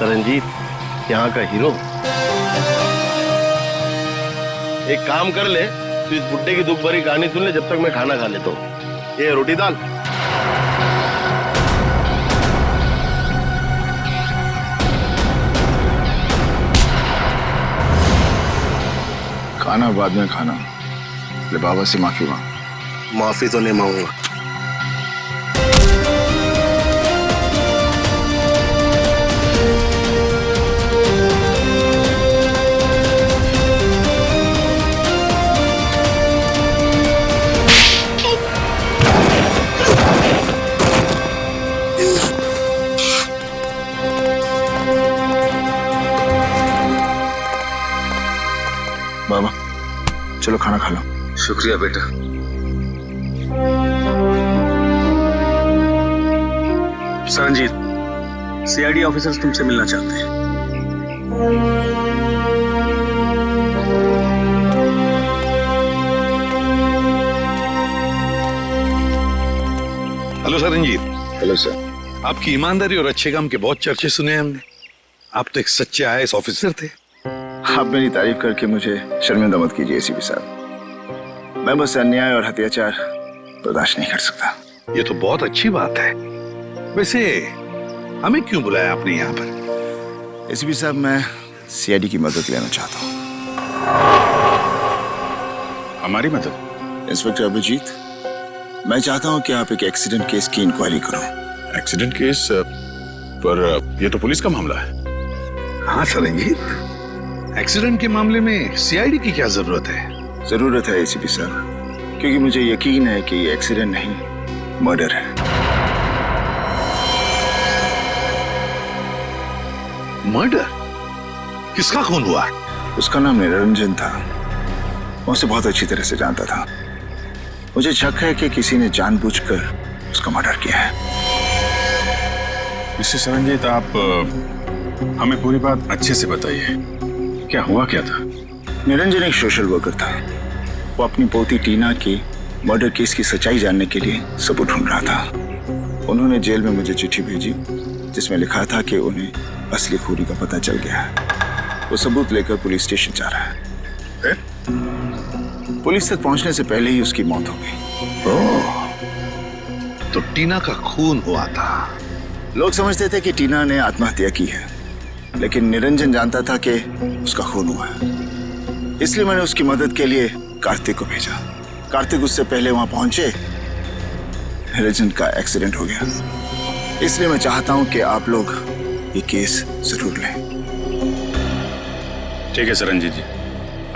सरनजीत यहाँ का हीरो। एक काम कर ले, तो इस बुड्ढे की दुख भरी कहानी सुन ले जब तक मैं खाना खा लेता हूँ। ये रोटी दाल। खाना बाद में खाना। ले बाबा से माफी मांग। माफी तो नहीं मांगूंगा। बाबा चलो खाना खा लो। शुक्रिया बेटा। सरनजीत, सीआईडी ऑफिसर्स तुमसे मिलना चाहते हैं। हेलो सरनजीत। Hello sir. आपकी ईमानदारी और अच्छे काम के बहुत चर्चे सुने हमने। आप तो एक सच्चे आईएएस ऑफिसर थे। आप मेरी तारीफ करके मुझे शर्मिंदा मत कीजिए एसीपी साहब। मैं बस अन्याय और अत्याचार बर्दाश्त नहीं कर सकता। ये तो बहुत अच्छी बात है। वैसे हमें क्यों बुलाया आपने यहाँ पर? एसीपी साहब, मैं सीआईडी की मदद लेना चाहता हूँ। हमारी मदद? इंस्पेक्टर अभिजीत, मैं चाहता हूँ कि आप एक एक्सीडेंट केस की इंक्वायरी करो। Accident case? पर ये तो पुलिस का मामला है। हाँ सरनजीत, एक्सीडेंट के मामले में सीआईडी की क्या जरूरत है? जरूरत है एसीपी साहब, क्योंकि मुझे यकीन है कि ये एक्सीडेंट नहीं, मर्डर है। मर्डर? किसका खून हुआ? उसका नाम निरंजन था। मैं उसे बहुत अच्छी तरह से जानता था। मुझे शक है कि किसी ने जानबूझकर उसका मर्डर किया है। मिस्टर सरनजीत, आप हमें पूरी बात अच्छे से बताइए। क्या हुआ क्या था? निरंजन एक सोशल वर्कर था। वो अपनी पोती टीना की मर्डर केस की सच्चाई जानने के लिए सबूत ढूंढ रहा था। उन्होंने जेल में मुझे चिट्ठी भेजी जिसमें लिखा था कि उन्हें असली खूनी का पता चल गया है। वो सबूत लेकर पुलिस स्टेशन जा रहा है। पुलिस तक पहुंचने से पहले ही उसकी मौत हो गई। ओह, तो टीना का खून हुआ था। लोग समझते थे कि टीना ने आत्महत्या की है, लेकिन निरंजन जानता था कि उसका खून हुआ है। इसलिए मैंने उसकी मदद के लिए कार्तिक को भेजा। कार्तिक उससे पहले वहां पहुंचे, निरंजन का एक्सीडेंट हो गया। इसलिए मैं चाहता हूं कि आप लोग ये केस जरूर लें। ठीक है सरनजीत जी,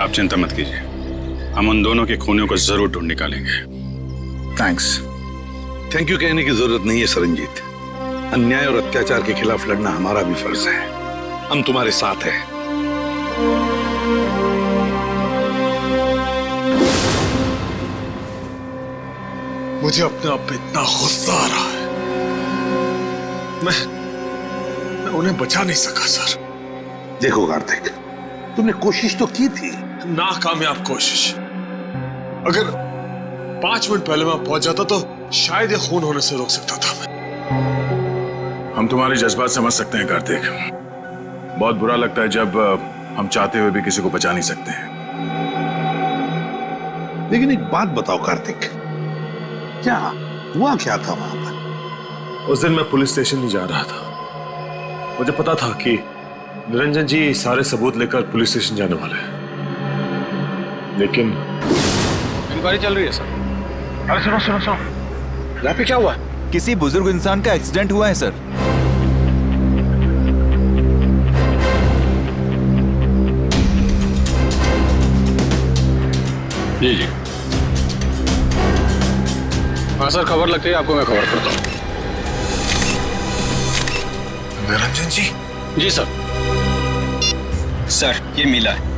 आप चिंता मत कीजिए। हम उन दोनों के खूनियों को जरूर ढूंढ निकालेंगे। थैंक्स। थैंक यू कहने की जरूरत नहीं है सरनजीत। अन्याय और अत्याचार के खिलाफ लड़ना हमारा भी फर्ज है। हम तुम्हारे साथ हैं। मुझे अपने आप पे इतना गुस्सा आ रहा है। मैं उन्हें बचा नहीं सका सर। देखो कार्तिक, तुमने कोशिश तो की थी। नाकामयाब कोशिश। अगर 5 मिनट पहले मैं पहुंच जाता तो शायद ये खून होने से रोक सकता था मैं। हम तुम्हारे जज्बात समझ सकते हैं कार्तिक। बहुत बुरा लगता है जब हम चाहते हुए भी किसी को बचा नहीं सकते हैं। लेकिन एक बात बताओ कार्तिक, क्या हुआ क्या था वहां पर? उस दिन मैं पुलिस स्टेशन नहीं जा रहा था। मुझे पता था कि निरंजन जी सारे सबूत लेकर पुलिस स्टेशन जाने वाले हैं, लेकिन इंक्वायरी चल रही है सर। अरे सुनो सुनो सुनो, यहाँ पे क्या हुआ? किसी बुजुर्ग इंसान का एक्सीडेंट हुआ है सर। जी जी हाँ सर, खबर लगती है आपको मैं खबर करता हूँ। निरंजन जी? जी सर। सर ये मिला है।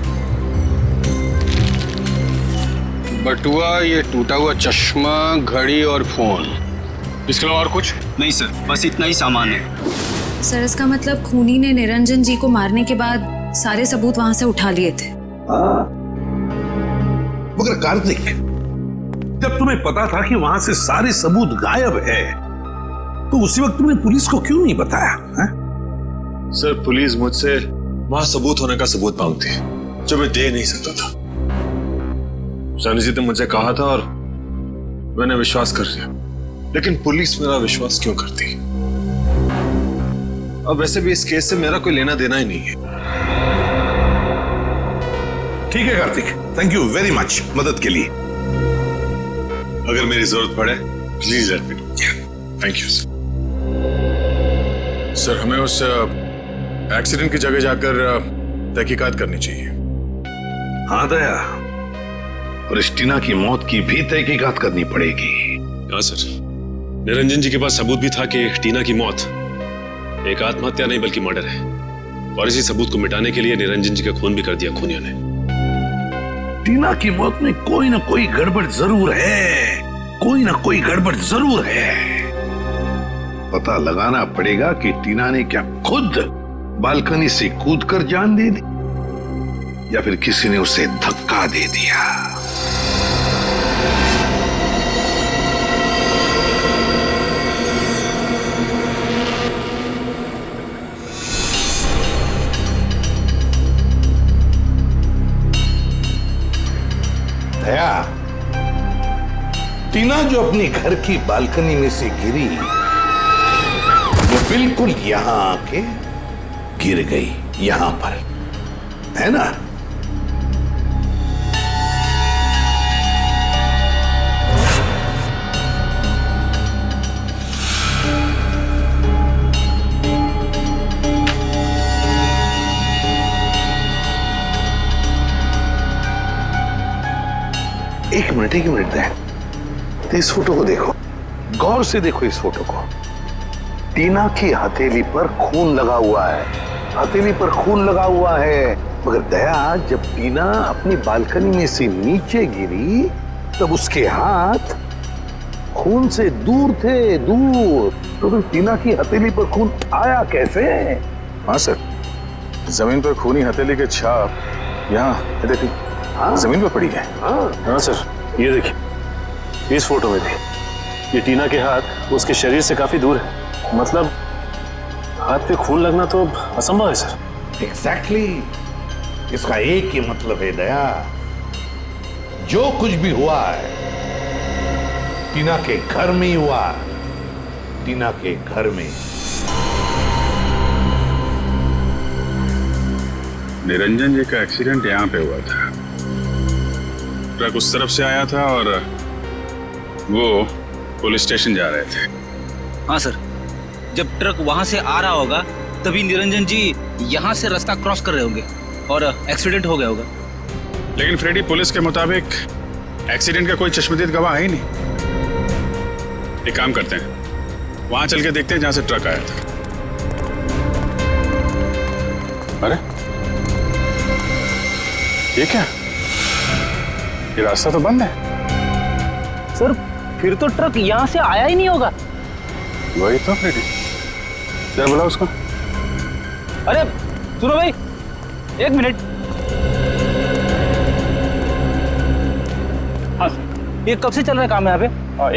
बटुआ, ये टूटा हुआ चश्मा, घड़ी और फोन। इसके अलावा और कुछ? नहीं सर, बस इतना ही सामान है। सर इसका मतलब खूनी ने निरंजन जी को मारने के बाद सारे सबूत वहां से उठा लिए थे। मगर कार्तिक, जब तुम्हें पता था कि वहां से सारे सबूत गायब है, तो उसी वक्त तुमने पुलिस को क्यों नहीं बताया है? सर पुलिस मुझसे वहां सबूत होने का सबूत मांगती है जो मैं दे नहीं सकता था। सानिजीत ने मुझे कहा था और मैंने विश्वास कर लिया, लेकिन पुलिस मेरा विश्वास क्यों करती? अब वैसे भी इस केस से मेरा कोई लेना देना ही नहीं है। ठीक है Kartik, thank you very much मदद के लिए। अगर मेरी जरूरत पड़े please let me know. Thank you sir. Sir हमें उस एक्सीडेंट की जगह जाकर तहकीकात करनी चाहिए। हाँ दया, और इस टीना की मौत की भी तहकीकात करनी पड़ेगी। हाँ सर, निरंजन जी के पास सबूत भी था कि टीना की मौत एक आत्महत्या नहीं बल्कि मर्डर है, और इसी सबूत को मिटाने के लिए निरंजन जी का खून भी कर दिया खूनियों ने। टीना की मौत में कोई ना कोई गड़बड़ जरूर है, कोई ना कोई गड़बड़ जरूर है। पता लगाना पड़ेगा कि टीना ने क्या खुद बालकनी से कूदकर जान दे दी या फिर किसी ने उसे धक्का दे दिया। दया, टीना जो अपनी घर की बालकनी में से गिरी वो बिल्कुल यहां आके गिर गई, यहां पर, है ना? एक मिनट है। तो इस फोटो को देखो, गौर से देखो इस फोटो को। टीना की हथेली पर खून लगा हुआ है, हथेली पर खून लगा हुआ है। मगर दया, जब टीना अपनी बालकनी में से नीचे गिरी तब उसके हाथ खून से दूर थे, दूर। तो फिर टीना की हथेली पर खून आया कैसे? हाँ सर, जमीन पर खूनी हथेली के छाप यहाँ देखिए, हाँ? जमीन पर पड़ी है। हाँ सर, ये देखिए इस फोटो में भी ये टीना के हाथ उसके शरीर से काफी दूर है, मतलब हाथ पे खून लगना तो असंभव है सर। एग्जैक्टली, इसका एक ही मतलब है दया, जो कुछ भी हुआ है टीना के घर में ही हुआ, टीना के घर में। निरंजन जी का एक्सीडेंट यहाँ पे हुआ था। ट्रक उस तरफ से आया था और वो पुलिस स्टेशन जा रहे थे। हाँ सर, जब ट्रक वहां से आ रहा होगा तभी निरंजन जी यहाँ से रास्ता क्रॉस कर रहे होंगे और एक्सीडेंट हो गया होगा। लेकिन फ्रेडी, पुलिस के मुताबिक एक्सीडेंट का कोई चश्मदीद गवाह है ही नहीं। एक काम करते हैं, वहां चल के देखते हैं जहां से ट्रक आया था। अरे ये क्या, ये रास्ता तो बंद है। सर फिर तो ट्रक यहाँ से आया ही नहीं होगा। वही तो फ्रेडी, जरा बुला उसको। अरे सुनो भाई, एक मिनट। हाँ ये कब से चल रहा है काम यहाँ पे?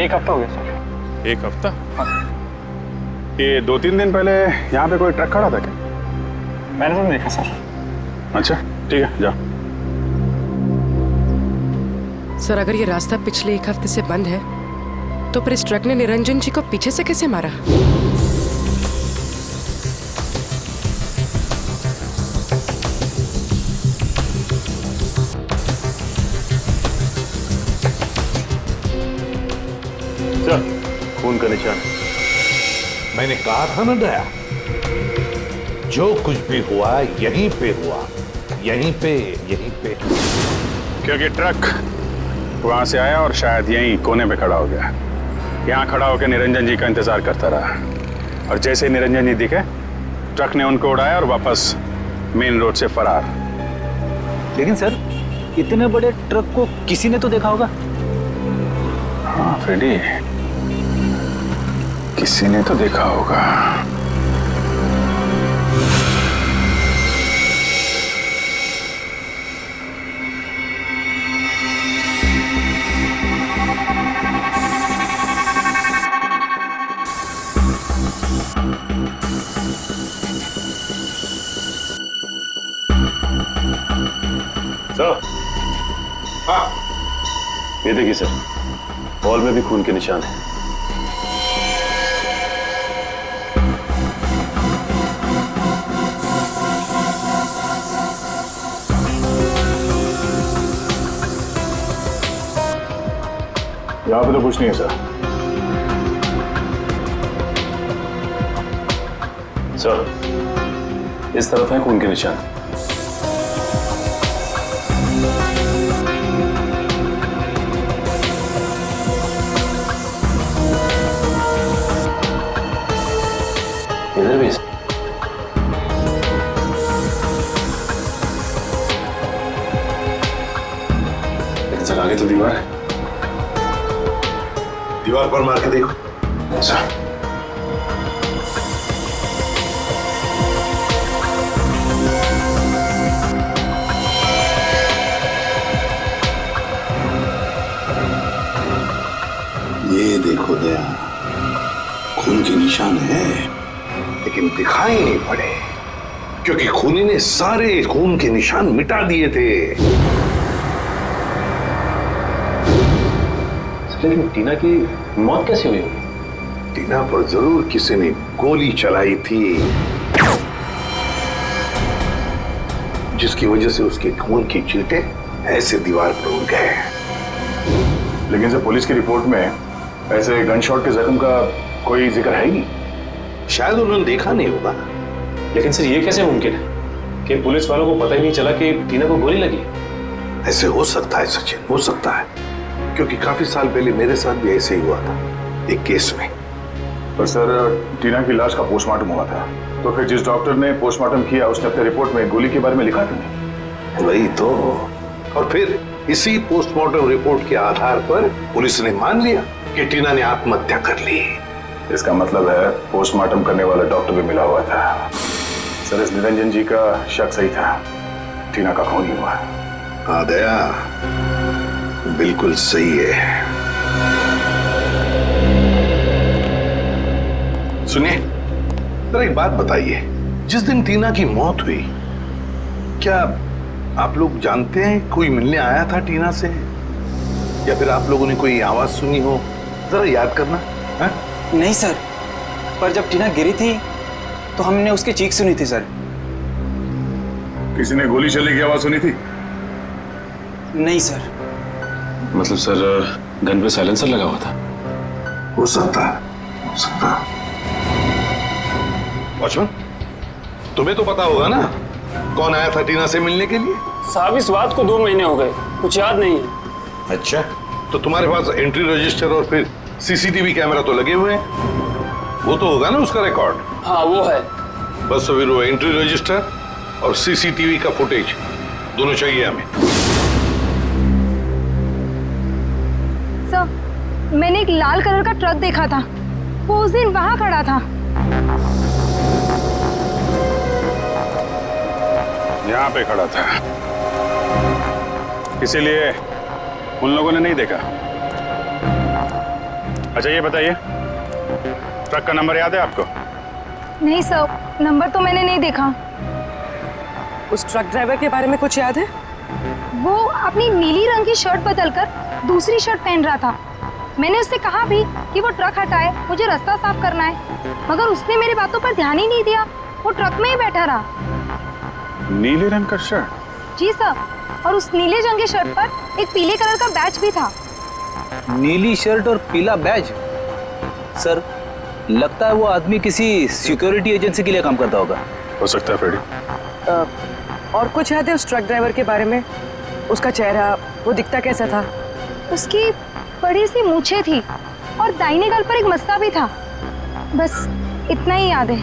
एक हफ्ता हो गया सर। एक हफ्ता? ये 2-3 दिन पहले यहाँ पे कोई ट्रक खड़ा था क्या? मैंने तो नहीं देखा सर। अच्छा ठीक है, जाओ। सर अगर ये रास्ता पिछले एक हफ्ते से बंद है तो फिर इस ट्रक ने निरंजन जी को पीछे से कैसे मारा? सर खून का निशान। मैंने कहा था ना दया, जो कुछ भी हुआ यहीं पे हुआ, यहीं पे, यहीं पे। क्योंकि ट्रक वहां से आया और शायद यहीं कोने पे खड़ा हो गया। यहाँ खड़ा होकर निरंजन जी का इंतजार करता रहा, और जैसे ही निरंजन जी दिखे ट्रक ने उनको उड़ाया और वापस मेन रोड से फरार। लेकिन सर इतने बड़े ट्रक को किसी ने तो देखा होगा। हाँ फ्रेडी, किसी ने तो देखा होगा। सर, हाँ, ये देखिए सर, वॉल में भी खून के निशान है। यहाँ पे तो कुछ नहीं है सर। सर, इस तरफ है खून के निशान। इधर भी लेकिन सर आगे तो दीवार है। दीवार पर मार के देखो। सर, ये देखो दया, खून के निशान है, लेकिन दिखाई नहीं पड़े क्योंकि खूनी ने सारे खून के निशान मिटा दिए थे। लेकिन टीना की मौत कैसे हुई होगी? टीना पर जरूर किसी ने गोली चलाई थी, जिसकी वजह से उसके खून की चींटे ऐसे दीवार पर उड़ गए। लेकिन सर, पुलिस की रिपोर्ट में ऐसे गन शॉट के जख्म का कोई जिक्र है ही नहीं। शायद उन्होंने देखा नहीं होगा। लेकिन सर, ये कैसे मुमकिन है कि पुलिस वालों को पता ही नहीं चला कि टीना को गोली लगी? ऐसे हो सकता है सचिन, हो सकता है, क्योंकि काफी साल पहले मेरे साथ भी ऐसे ही हुआ था एक केस में। पर सर, टीना की लाश का पोस्टमार्टम हुआ था, तो फिर जिस डॉक्टर ने पोस्टमार्टम किया उसने अपने रिपोर्ट में गोली के बारे में लिखा क्यों नहीं? वही तो। और फिर इसी पोस्टमार्टम रिपोर्ट के आधार पर पुलिस ने मान लिया कि टीना ने आत्महत्या कर ली। इसका मतलब है पोस्टमार्टम करने वाला डॉक्टर भी मिला हुआ था। सर, इस निरंजन जी का शक सही था, टीना का खून ही हुआ। हाँ दया, बिल्कुल सही है। सुनिए, जरा एक बात बताइए, जिस दिन टीना की मौत हुई, क्या आप लोग जानते हैं कोई मिलने आया था टीना से, या फिर आप लोगों ने कोई आवाज सुनी हो? जरा याद करना। है? नहीं सर, पर जब टीना गिरी थी तो हमने उसकी चीख सुनी थी सर। किसी ने गोली चलने की आवाज सुनी थी? नहीं सर। मतलब सर, गन पे साइलेंसर लगा हुआ था? हो सकता है, हो सकता है। वॉचमैन, तुम्हें तो पता होगा ना कौन आया था टीना से मिलने के लिए? साहब, इस बात को 2 महीने हो गए, कुछ याद नहीं है। अच्छा, तो तुम्हारे पास एंट्री रजिस्टर और फिर सीसीटीवी कैमरा तो लगे हुए हैं, वो तो होगा ना उसका रिकॉर्ड? हाँ, वो है। बस तो फिर वो एंट्री रजिस्टर और सीसीटीवी का फुटेज दोनों चाहिए हमें। सर, मैंने एक लाल कलर का ट्रक देखा था, वो उस दिन वहां खड़ा था। यहाँ पे खड़ा था, इसीलिए उन लोगों ने नहीं देखा। अच्छा, ये बताइए, ट्रक का नंबर याद है आपको? नहीं सर, नंबर तो मैंने नहीं देखा। उस ट्रक ड्राइवर के बारे में कुछ याद है? वो अपनी नीली रंग की शर्ट बदलकर दूसरी शर्ट पहन रहा था। मैंने उससे कहा भी कि वो ट्रक हटाए, मुझे रास्ता साफ करना है, मगर उसने मेरी बातों पर ध्यान ही नहीं दिया, वो ट्रक में ही बैठा रहा। नीले रंग का शर्ट? जी सर, और उस नीले रंग की शर्ट पर एक पीले कलर का बैच भी था। नीली शर्ट और पीला बैज? सर, लगता है वो आदमी किसी सिक्योरिटी एजेंसी के लिए काम करता होगा। हो सकता है फ्रेडी। और कुछ याद है उस ट्रक ड्राइवर के बारे में? उसका चेहरा, वो दिखता कैसा था? उसकी बड़ी सी मूछें थी और दाहिने गाल पर एक मस्सा भी था। बस इतना ही याद है।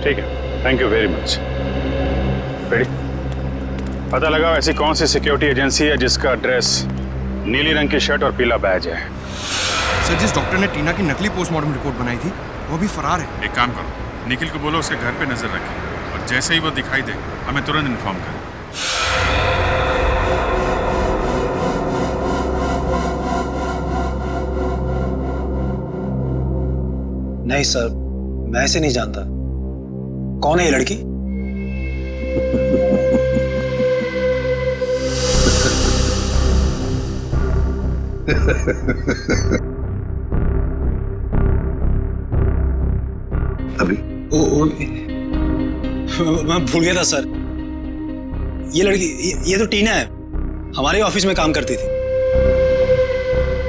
ठीक है, thank you very much. Freddy, पता लगाओ ऐसी कौन सी सिक्योरिटी एजेंसी है जिसका ड्रेस नीली रंग की शर्ट और पीला बैज है। सर, जिस डॉक्टर ने टीना की नकली पोस्टमार्टम रिपोर्ट बनाई थी वो भी फरार है। एक काम करो, निखिल को बोलो उसके घर पे नजर रखे और जैसे ही वो दिखाई दे हमें तुरंत इन्फॉर्म करें। नहीं सर, मैं ऐसे नहीं जानता। कौन है ये लड़की? अभी मैं भूल गया था सर। ये लड़की ये तो टीना है, हमारे ऑफिस में काम करती थी।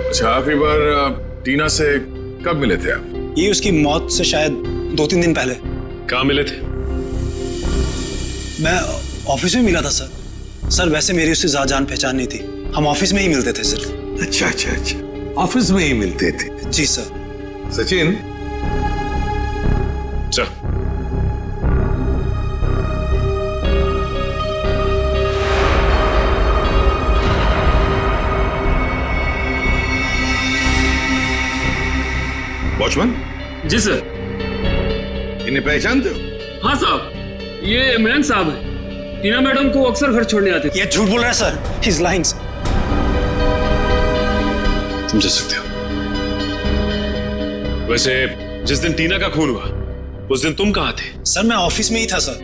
अच्छा, आखिरी बार टीना से कब मिले थे आप? ये उसकी मौत से शायद 2-3 दिन पहले। कहाँ मिले थे? मैं ऑफिस में मिला था सर। सर वैसे मेरी उससे ज्यादा जान पहचान नहीं थी, हम ऑफिस में ही मिलते थे सिर्फ। अच्छा अच्छा अच्छा, ऑफिस में ही मिलते थे। जी सर। सचिन, चल। वॉचमैन। जी सर। इन्हें पहचानते हो? हाँ साहब, ये इमरान साहब है। टीना मैडम को अक्सर घर छोड़ने आते थे। ये झूठ बोल रहा है सर, ही इज लाइंग। समझ सकते हो। वैसे जिस दिन टीना का खून हुआ उस दिन तुम कहाँ थे? सर मैं ऑफिस में ही था सर।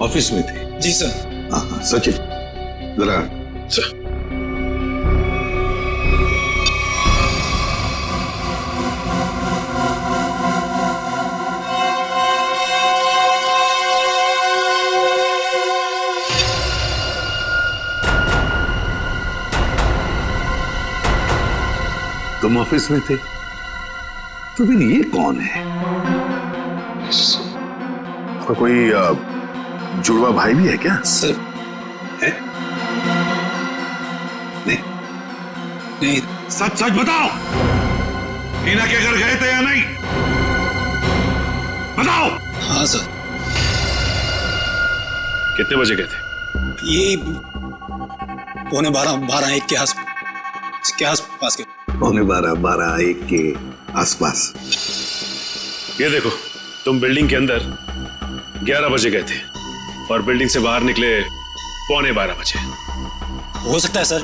ऑफिस में थे? जी सर। हाँ सचिन जरा। तुम ऑफिस में थे तो फिर ये कौन है? आपका कोई जुड़वा भाई भी है क्या? सर है? नहीं। सच सच बताओ, टीना के घर गए थे या नहीं? बताओ। हाँ सर। कितने बजे गए थे? ये 12:45 के आसपास के। 12:45 के आसपास। ये देखो, तुम बिल्डिंग के अंदर 11 बजे गए थे और बिल्डिंग से बाहर निकले 11:15 बजे। हो सकता है सर,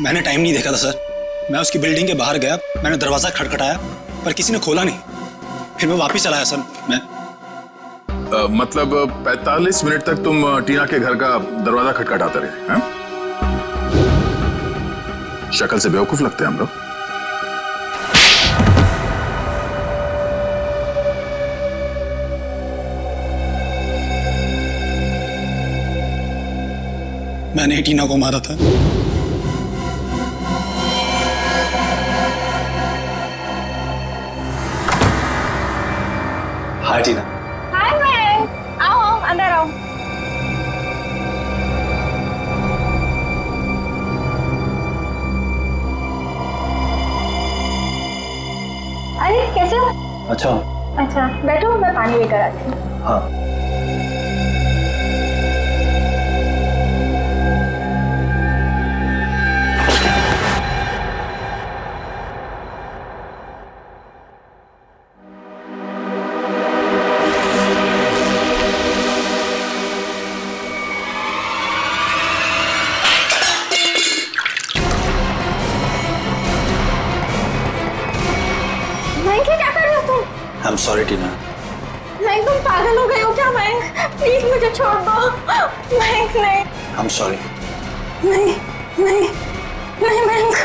मैंने टाइम नहीं देखा था सर। मैं उसकी बिल्डिंग के बाहर गया, मैंने दरवाजा खटखटाया पर किसी ने खोला नहीं। फिर मैं वापस चला आया सर। मैं मतलब 45 मिनट तक तुम टीना के घर का दरवाजा खटखटाते रहे हैं? शक्ल से बेवकूफ लगते हैं हम लोग। मैंने टीना को मारा था। हाय टीना। हाय मैम, आओ अंदर आओ। अरे कैसे हो? अच्छा बैठो, मैं पानी लेकर आती हूँ। हाँ। क्या कर रहे हो तुम? आई एम सॉरी टीना। नहीं, तुम पागल हो गए हो क्या? मयंक प्लीज मुझे छोड़ दो। मयंक नहीं। I am sorry. नहीं नहीं नहीं मयंक।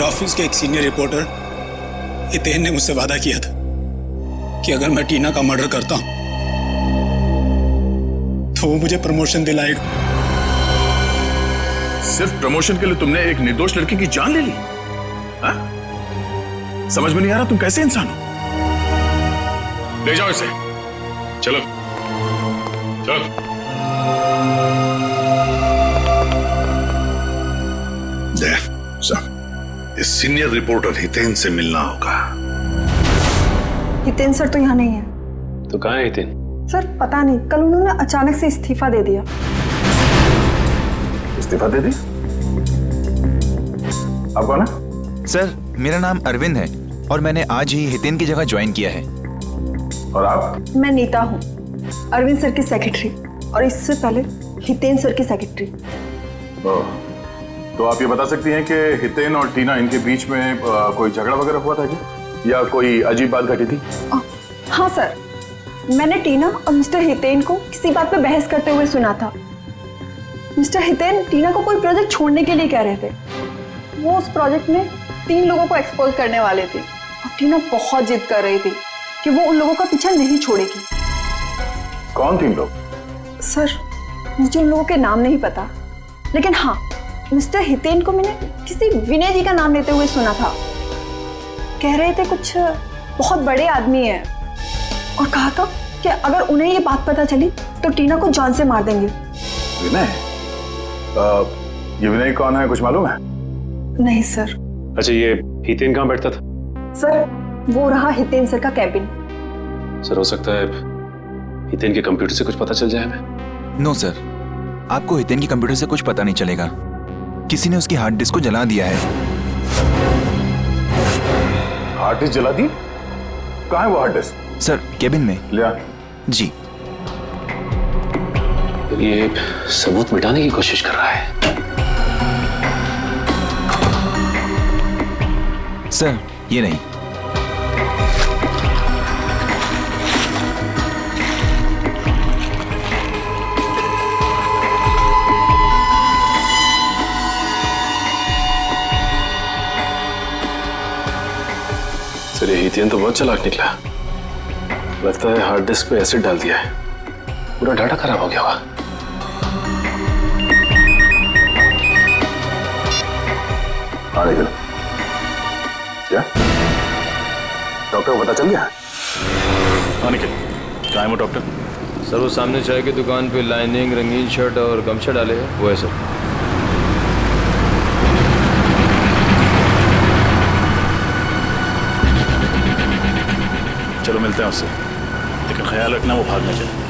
ऑफिस के एक सीनियर रिपोर्टर हितेन ने मुझसे वादा किया था कि अगर मैं टीना का मर्डर करता हूं तो वो मुझे प्रमोशन दिलाएगा। सिर्फ प्रमोशन के लिए तुमने एक निर्दोष लड़की की जान ले ली? हा? समझ में नहीं आ रहा तुम कैसे इंसान हो? ले जाओ इसे। चलो चलो। इस सीनियर रिपोर्टर हितेन से मिलना होगा। हितेन सर तो यहाँ नहीं है। तो कहाँ है हितेन? सर पता नहीं, कल उन्होंने अचानक से इस्तीफा दे दिया। इस्तीफा दे दी? आप कौन है? सर मेरा नाम अरविंद है और मैंने आज ही हितेन की जगह ज्वाइन किया है। और आप? मैं नीता हूँ, अरविंद सर की सेक्रेटरी, और इससे पहले हितेन सर की सेक्रेटरी। तो आप ये बता सकती हैं कि हितेन और टीना, इनके बीच में कोई झगड़ा वगैरह हुआ था क्या, या कोई अजीब बात घटी थी? हाँ सर, मैंने टीना और मिस्टर हितेन को किसी बात पे बहस करते हुए सुना था। मिस्टर हितेन टीना को कोई प्रोजेक्ट छोड़ने के लिए कह रहे थे। वो उस प्रोजेक्ट में 3 लोगों को एक्सपोज करने वाले थे और टीना बहुत जिद कर रही थी कि वो उन लोगों का पीछा नहीं छोड़ेगी। कौन 3 लोग? सर मुझे उन लोगों के नाम नहीं पता, लेकिन हाँ, मिस्टर हितेन को मैंने किसी विनय जी का नाम लेते हुए सुना था। कह रहे थे कुछ बहुत बड़े आदमी हैं और कहा था कि अगर उन्हें ये बात पता चली तो टीना को जान से मार देंगे। विनय? ये विनय कौन है, कुछ मालूम है? नहीं सर। अच्छा, ये हितेन कहाँ बैठता था? सर वो रहा हितेन सर का कैबिन। सर हो सकता है हितेन के कंप्यूटर से कुछ पता चल जाए हमें। नो सर, आपको हितेन की कंप्यूटर से कुछ पता नहीं चलेगा। किसी ने उसकी हार्ड डिस्क को जला दिया है। हार्ड डिस्क जला दी? कहाँ है वो हार्ड डिस्क? सर केबिन में। लिया? जी। ये सबूत मिटाने की कोशिश कर रहा है। सर ये नहीं। सर ये हितेन तो बहुत चालाक निकला। लगता है हार्ड डिस्क पे एसिड डाल दिया है, पूरा डाटा खराब हो गया होगा। क्या डॉक्टर को पता चल गया? निखिल, कहाँ है वो डॉक्टर? सर वो सामने चाय की दुकान पे लाइनिंग, रंगीन शर्ट और गमछा डाले हैं, वो है सर। चलो मिलते हैं उससे, लेकिन ख्याल रखना वो भाग न जाए।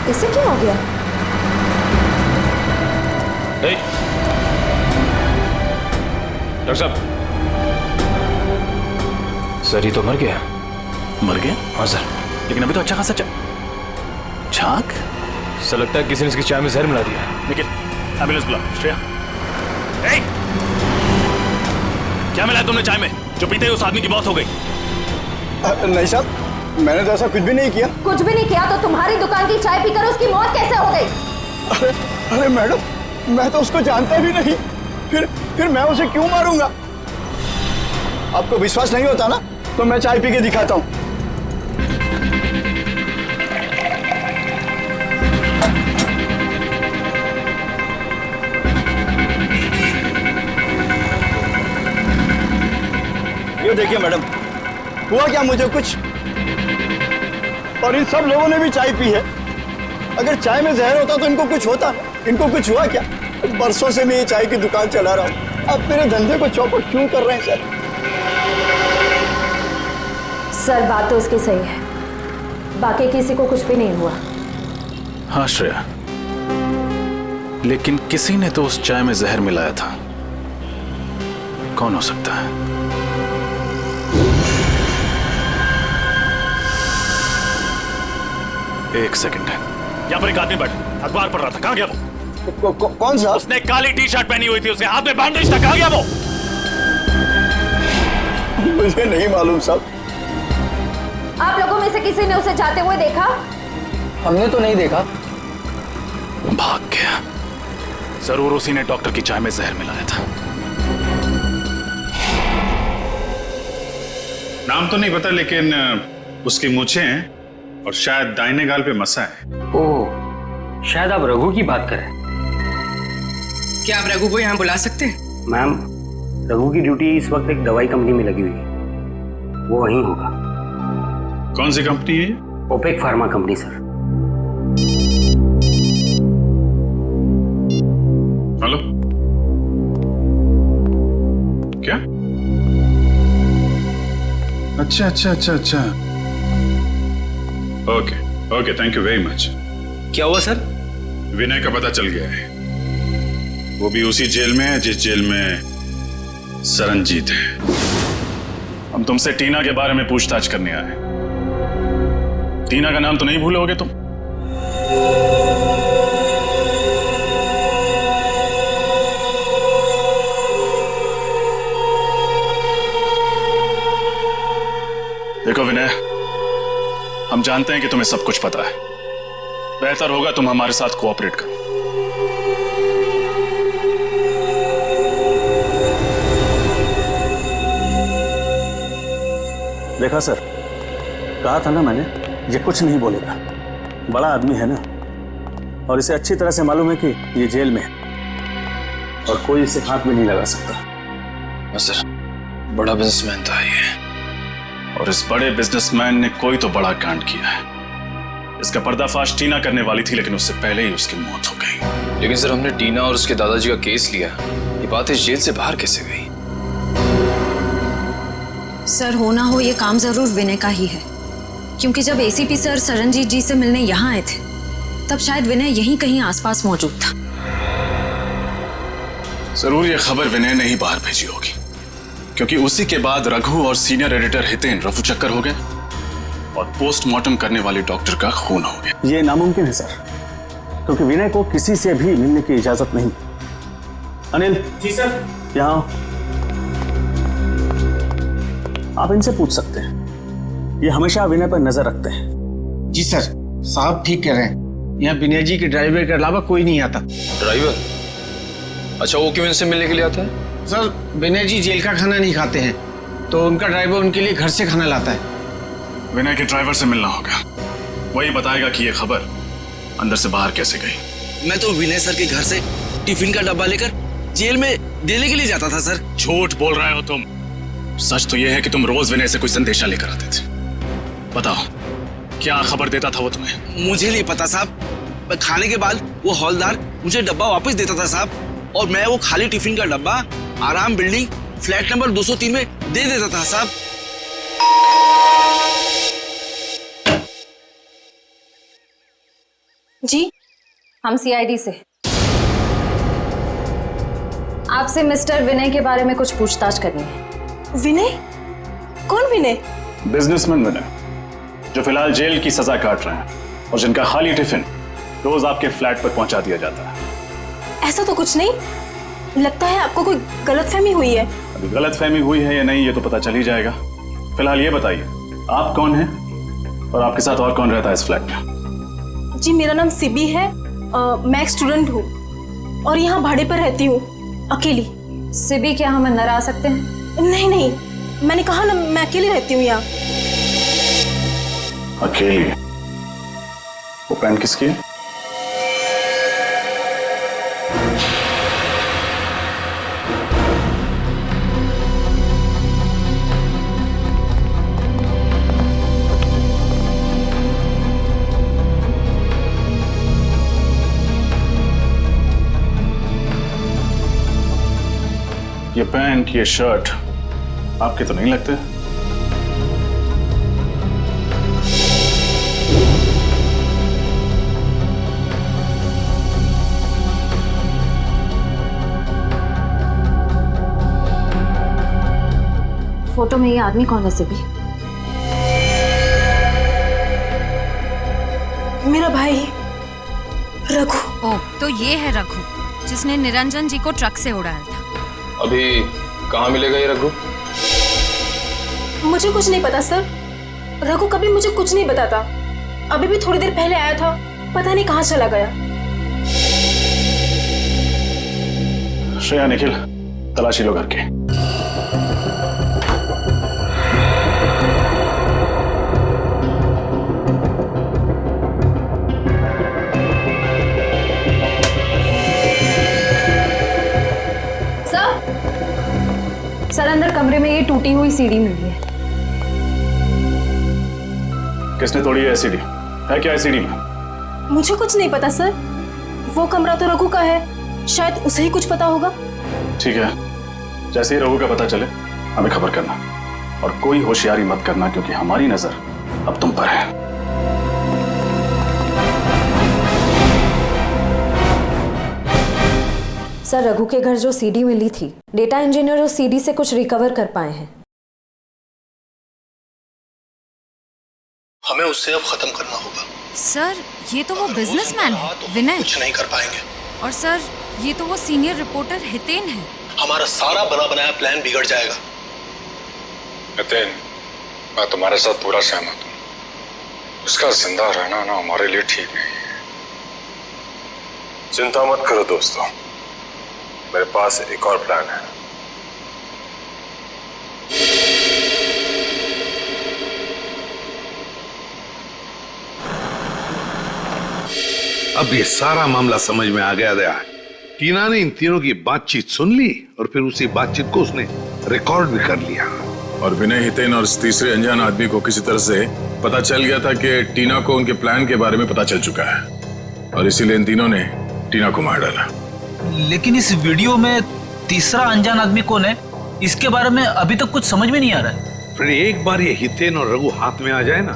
इसे क्या हो गया? डॉक्टर साहब, सर ये तो मर गया। मर गया? हाँ सर। लेकिन अभी तो अच्छा खासा छाक। सर लगता है किसी ने इसकी चाय में जहर मिला दिया। निखिल, एम्बुलेंस बुला। श्रेया, क्या मिला तुमने चाय में जो पीते ही उस आदमी की मौत हो गई? नहीं साहब, मैंने तो ऐसा कुछ भी नहीं किया। कुछ भी नहीं किया तो तुम्हारी दुकान की चाय पीकर उसकी मौत कैसे हो गई? अरे मैडम, मैं तो उसको जानता भी नहीं, फिर मैं उसे क्यों मारूंगा? आपको विश्वास नहीं होता ना, तो मैं चाय पी के दिखाता हूँ। ये देखिए मैडम, हुआ क्या मुझे कुछ, और इन सब लोगों ने भी चाय पी है। अगर चाय में जहर होता तो इनको कुछ होता, इनको कुछ हुआ क्या? बरसों से मैं ये चाय की दुकान चला रहा हूँ, आप मेरे धंधे को चौपट क्यों कर रहे हैं सर? सर बात तो उसकी सही है, बाकी किसी को कुछ भी नहीं हुआ। हाँ श्रेया, लेकिन किसी ने तो उस चाय में जहर मिलाया था। कौन हो सकता है? एक सेकंड, यहाँ पर एक आदमी बैठा अखबार पढ़ रहा था, कहाँ गया वो? कौन सा? उसने काली टी शर्ट पहनी हुई थी, उसके हाथ में बैंडेज था, कहाँ गया वो? मुझे नहीं मालूम साहब। आप लोगों में से किसी ने उसे जाते हुए देखा? हमने तो नहीं देखा। भाग गया। जरूर उसी ने डॉक्टर की चाय में जहर मिलाया था। नाम तो नहीं पता, लेकिन उसकी मूछें हैं और शायद दाहिने गाल पे मसा है। ओह, शायद आप रघु की बात करें। क्या आप रघु को यहाँ बुला सकते हैं? मैम, रघु की ड्यूटी इस वक्त एक दवाई कंपनी में लगी हुई है। वो वहीं होगा। कौन सी कंपनी है? Opec pharma company sir. Hello, क्या? अच्छा। Okay, thank you very much. क्या हुआ सर? विनय का पता चल गया है। वो भी उसी जेल में है जिस जेल में सरनजीत है। हम तुमसे टीना के बारे में पूछताछ करने आए। टीना का नाम तो नहीं भूलोगे तुम? देखो विनय, हम जानते हैं कि तुम्हें सब कुछ पता है। बेहतर होगा तुम हमारे साथ कोऑपरेट करो। देखा सर, कहा था ना मैंने, ये कुछ नहीं बोलेगा। बड़ा आदमी है ना, और इसे अच्छी तरह से मालूम है कि ये जेल में है और कोई इसे हाथ भी नहीं लगा सकता। सर, बड़ा बिजनेसमैन था ये, और इस बड़े बिजनेसमैन ने कोई तो बड़ा कांड किया है। इसका पर्दाफाश टीना करने वाली थी, लेकिन उससे पहले ही उसकी मौत हो गई। लेकिन सर, हमने टीना और उसके दादाजी का केस लिया। ये बात इस जेल से बाहर कैसे गई? सर, हो ना हो ये काम जरूर विनय का ही है, क्योंकि जब एसीपी सर सरनजीत जी से मिलने यहाँ आए थे तब शायद विनय यहीं कहीं आसपास मौजूद था। जरूर ये खबर विनय ने ही बाहर भेजी होगी, क्योंकि उसी के बाद रघु और सीनियर एडिटर हितेन रफू चक्कर हो गए और पोस्टमार्टम करने वाले डॉक्टर का खून हो गया। ये नामुमकिन है सर, क्योंकि विनय को किसी से भी मिलने की इजाजत नहीं। अनिल जी सर, यहाँ आप इनसे पूछ सकते हैं, ये हमेशा विनय पर नजर रखते हैं। जी सर, साहब ठीक कह रहे हैं। यहाँ विनय जी के ड्राइवर के अलावा कोई नहीं आता। ड्राइवर? अच्छा, वो क्यों इनसे मिलने के लिए आता है? सर, विनय जी जेल का खाना नहीं खाते हैं, तो उनका ड्राइवर उनके लिए घर से खाना लाता है। विनय के ड्राइवर से मिलना होगा, वही बताएगा कि ये खबर अंदर से बाहर कैसे गई। मैं तो विनय सर के घर से टिफिन का डब्बा लेकर जेल में देने के लिए जाता था सर। झूठ बोल रहे हो तुम। सच तो ये है कि तुम रोज विनय से कोई संदेशा लेकर आते थे। बताओ, क्या खबर देता था वो तुम्हें? मुझे नहीं पता साहब। खाने के बाद वो हौलदार मुझे डब्बा वापस देता था साहब, और मैं वो खाली टिफिन का डब्बा आराम बिल्डिंग फ्लैट नंबर 203 में दे देता था साहब। जी, हम सीआईडी से। आपसे मिस्टर विनय के बारे में कुछ पूछताछ करनी है। विनय? कौन विनय? बिजनेसमैन विनय, जो फिलहाल जेल की सजा काट रहे हैं और जिनका खाली टिफिन रोज आपके फ्लैट पर पहुंचा दिया जाता है। ऐसा तो कुछ नहीं, लगता है आपको कोई गलतफहमी हुई है। अभी गलतफहमी हुई है या नहीं ये तो पता चल ही जाएगा। फिलहाल ये बताइए, आप कौन हैं और आपके साथ और कौन रहता है इस फ्लैट में? जी, मेरा नाम सिबी है, मैं एक स्टूडेंट हूँ और यहाँ भाड़े पर रहती हूँ, अकेली। सिबी, क्या हम अंदर आ सकते हैं? नहीं, मैंने कहा ना, मैं अकेली रहती हूँ यहाँ। अकेली? वो पेन किसकी है? ये पैंट, ये शर्ट आपके तो नहीं लगते? फोटो में ये आदमी कौन है सिबी? मेरा भाई रघु। ओ, तो ये है रघु जिसने निरंजन जी को ट्रक से उड़ाया था। अभी कहाँ मिलेगा ये रघु? मुझे कुछ नहीं पता सर, रघु कभी मुझे कुछ नहीं बताता। अभी भी थोड़ी देर पहले आया था, पता नहीं कहाँ चला गया। श्रेया, निखिल, तलाशी लो घर के। सर, अंदर कमरे में ये टूटी हुई सीढ़ी मिली है। किसने तोड़ी है एसीडी? है क्या एसीडी में? मुझे कुछ नहीं पता सर, वो कमरा तो रघु का है, शायद उसे ही कुछ पता होगा। ठीक है, जैसे ही रघु का पता चले हमें खबर करना, और कोई होशियारी मत करना क्योंकि हमारी नजर अब तुम पर है। सर, रघु के घर जो सीडी मिली थी, डेटा इंजीनियर उस सीडी से कुछ रिकवर कर पाए हैं। हमें उससे अब खत्म करना होगा। सर, ये तो वो बिजनेसमैन है विनय। कुछ नहीं कर पाएंगे। और सर, ये तो वो सीनियर रिपोर्टर हितेन है। हमारा सारा बना बनाया प्लान बिगड़ जाएगा। हितेन, मैं तुम्हारे साथ पूरा सहमत हूँ। उसका जिंदा रहना ना हमारे लिए ठीक नहीं है। चिंता मत करो दोस्तों, मेरे पास एक और प्लान है। अब ये सारा मामला समझ में आ गया दया। टीना ने इन तीनों की बातचीत सुन ली और फिर उसी बातचीत को उसने रिकॉर्ड भी कर लिया। और विनय, हितेन और इस तीसरे अनजान आदमी को किसी तरह से पता चल गया था कि टीना को उनके प्लान के बारे में पता चल चुका है, और इसीलिए इन तीनों ने टीना को मार डाला। लेकिन इस वीडियो में तीसरा अनजान आदमी कौन है, इसके बारे में अभी तक कुछ समझ में नहीं आ रहा है। फिर एक बार ये हितेन और रघु हाथ में आ जाए ना,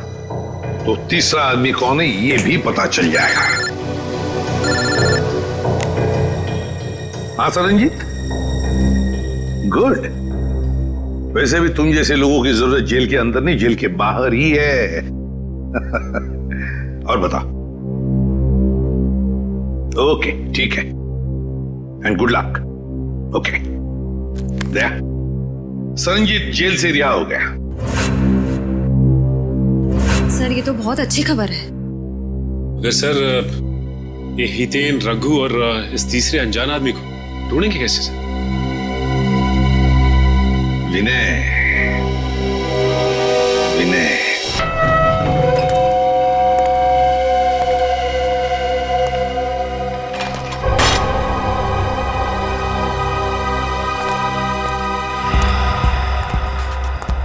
तो तीसरा आदमी कौन है ये भी पता चल जाएगा। हाँ सरनजीत, गुड। वैसे भी तुम जैसे लोगों की जरूरत जेल के अंदर नहीं, जेल के बाहर ही है। और बता। ओके, ठीक है, and good luck. Okay, Daya, Saranjit jail से रिहा हो गया। सर, ये तो बहुत अच्छी खबर है। अगर सर ये हितेन, रघु और इस तीसरे अनजान आदमी को ढूंढेंगे कैसे सर? विनय, विनय,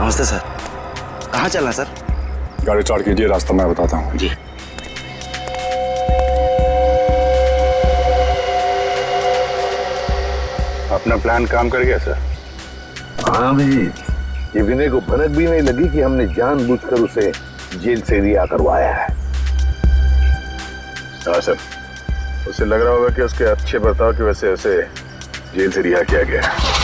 नमस्ते सर। कहाँ चलना सर? गाड़ी स्टार्ट कीजिए, रास्ता मैं बताता हूँ। जी। अपना प्लान काम कर गया सर? हाँ भाई, ये विनय को भनक भी नहीं लगी कि हमने जानबूझकर उसे जेल से रिहा करवाया है। हाँ सर, उसे लग रहा होगा कि उसके अच्छे बर्ताव की वजह से उसे जेल से रिहा किया गया है।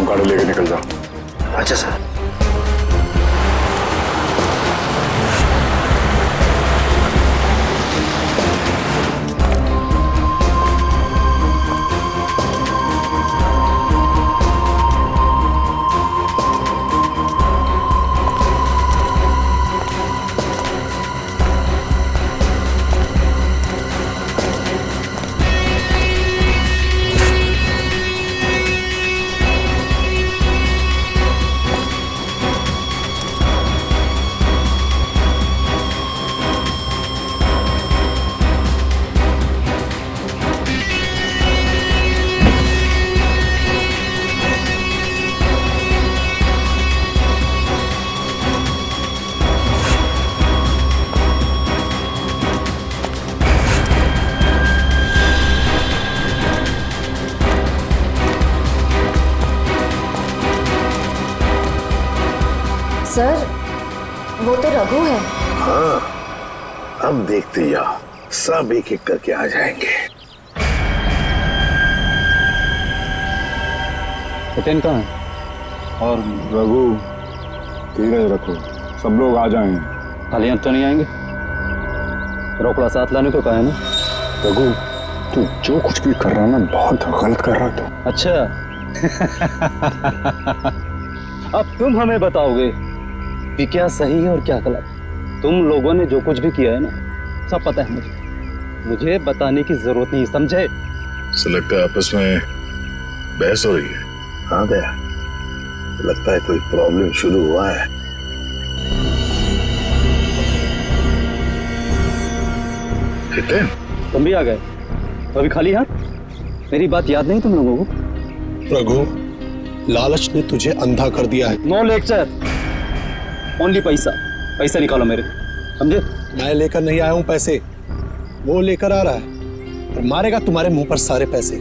गाड़ी लेके निकल जाओ। अच्छा सर। सर, वो तो रघु है। हाँ, अब देखते जाओ, सब एक एक करके आ जाएंगे। हितेन कहाँ है? और रघु? धीरज रखो, सब लोग आ जाएंगे। खाली हाथ तो नहीं आएंगे, रोकड़ा साथ लाने को कहा है ना। रघु, तू जो कुछ भी कर रहा है ना, बहुत गलत कर रहा है तू। अच्छा। अब तुम हमें बताओगे कि क्या सही है और क्या गलत। तुम लोगों ने जो कुछ भी किया है ना, सब पता है मुझे बताने की जरूरत नहीं, समझे? से लगता है आपस में बहस हो रही है। हाँ दया, लगता है कोई प्रॉब्लम शुरू हुआ है। हितेन, तुम भी आ गए? अभी खाली हाथ? मेरी बात याद नहीं तुम लोगों को? रघु, लालच ने तुझे अंधा कर दिया है। नो लेक्चर, ओनली पैसा। पैसा निकालो मेरे, समझे? मैं लेकर नहीं आया हूं पैसे, वो लेकर आ रहा है और मारेगा तुम्हारे मुंह पर सारे पैसे।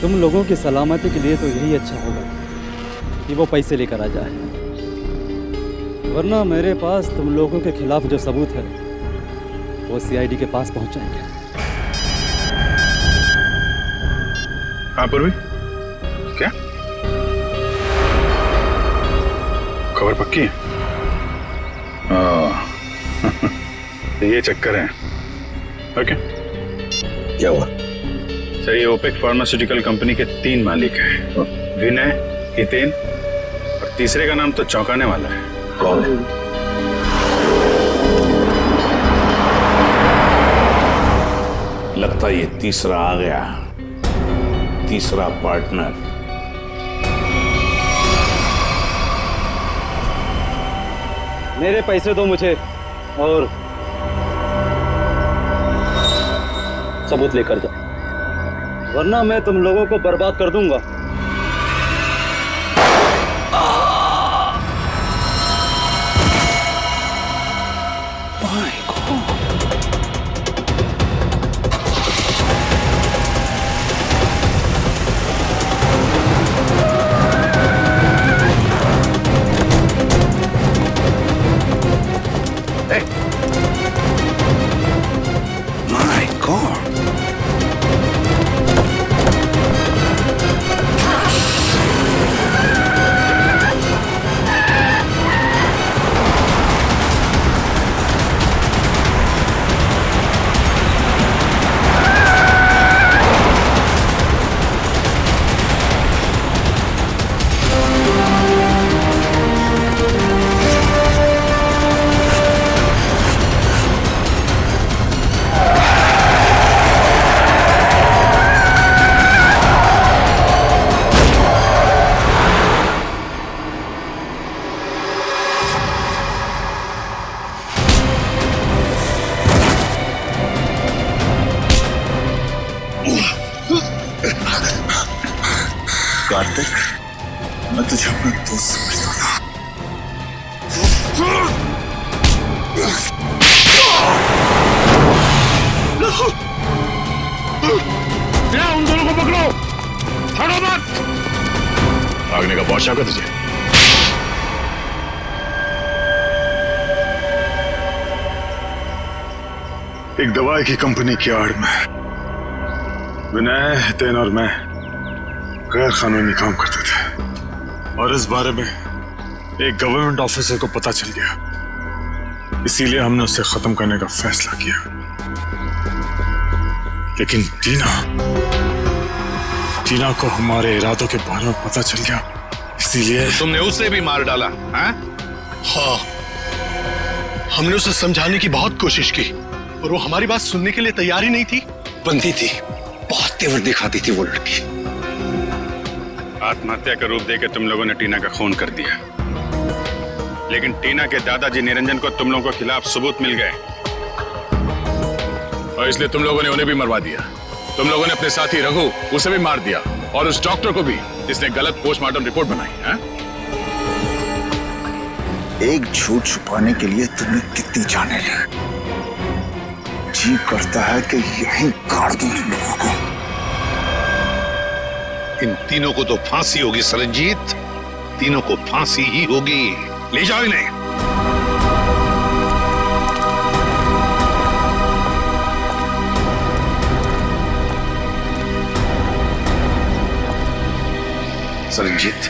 तुम लोगों की सलामती के लिए तो यही अच्छा होगा कि वो पैसे लेकर आ जाए, वरना मेरे पास तुम लोगों के खिलाफ जो सबूत है वो सीआईडी के पास पहुंच जाएंगे। हाँ पूर्वी, क्या खबर पक्की है? ये चक्कर है। ओके, क्या हुआ? सर, ये ओपेक फार्मास्यूटिकल कंपनी के 3 मालिक हैं, विनय, हितेन और तीसरे का नाम तो चौंकाने वाला है। कौन है? लगता है ये तीसरा आ गया, तीसरा पार्टनर। मेरे पैसे दो मुझे और सबूत लेकर जाओ, वरना मैं तुम लोगों को बर्बाद कर दूंगा। कार्तिक, मैं तुझे अपना दोस्त समझता था। उन दोनों को पकड़ो, छोड़ो मत। भागने का बहुत शौक है तुझे? एक दवाई की कंपनी की आड़ में विनय, हितेन और मैं गैर कानूनी काम करते थे और इस बारे में एक गवर्नमेंट ऑफिसर को पता चल गया, इसीलिए हमने उसे खत्म करने का फैसला किया। लेकिन टीना को हमारे इरादों के बारे में पता चल गया, इसीलिए तुमने उसे भी मार डाला? हाँ, हमने उसे समझाने की बहुत कोशिश की और वो हमारी बात सुनने के लिए तैयार ही नहीं थी। बंदी थी, बहुत तेवर दिखाती थी वो लड़की। आत्महत्या का रूप देकर तुम लोगों ने टीना का खून कर दिया, लेकिन टीना के दादाजी निरंजन को तुम लोगों के खिलाफ सबूत मिल गए और इसलिए तुम लोगों ने उन्हें भी मरवा दिया। तुम लोगों ने अपने साथी रघु, उसे भी मार दिया और उस डॉक्टर को भी जिसने गलत पोस्टमार्टम रिपोर्ट बनाई है। एक झूठ छुपाने के लिए तुमने कितनी जाने ली। जी करता है कि यहीं गाड़ दूं तुम लोगों को। इन तीनों को तो फांसी होगी सरनजीत, तीनों को फांसी ही होगी। ले जाओ इन्हें। सरनजीत,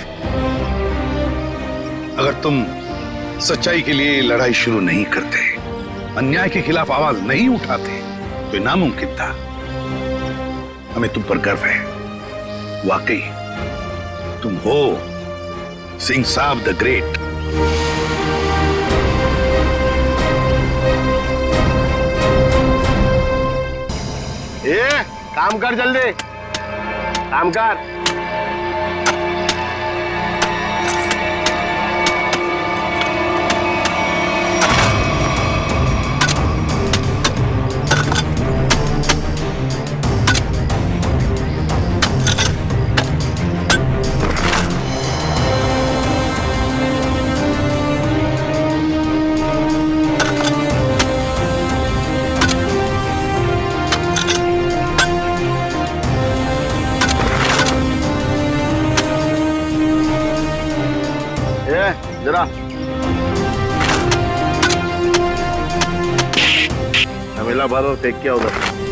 अगर तुम सच्चाई के लिए लड़ाई शुरू नहीं करते, अन्याय के खिलाफ आवाज नहीं उठाते, तो ये नामुमकिन था। हमें तुम पर गर्व है। वाकई तुम हो सिंह साहब द ग्रेट। ए, काम कर जल्दी, काम कर। जरा हमेला भर और फेंक किया उधर।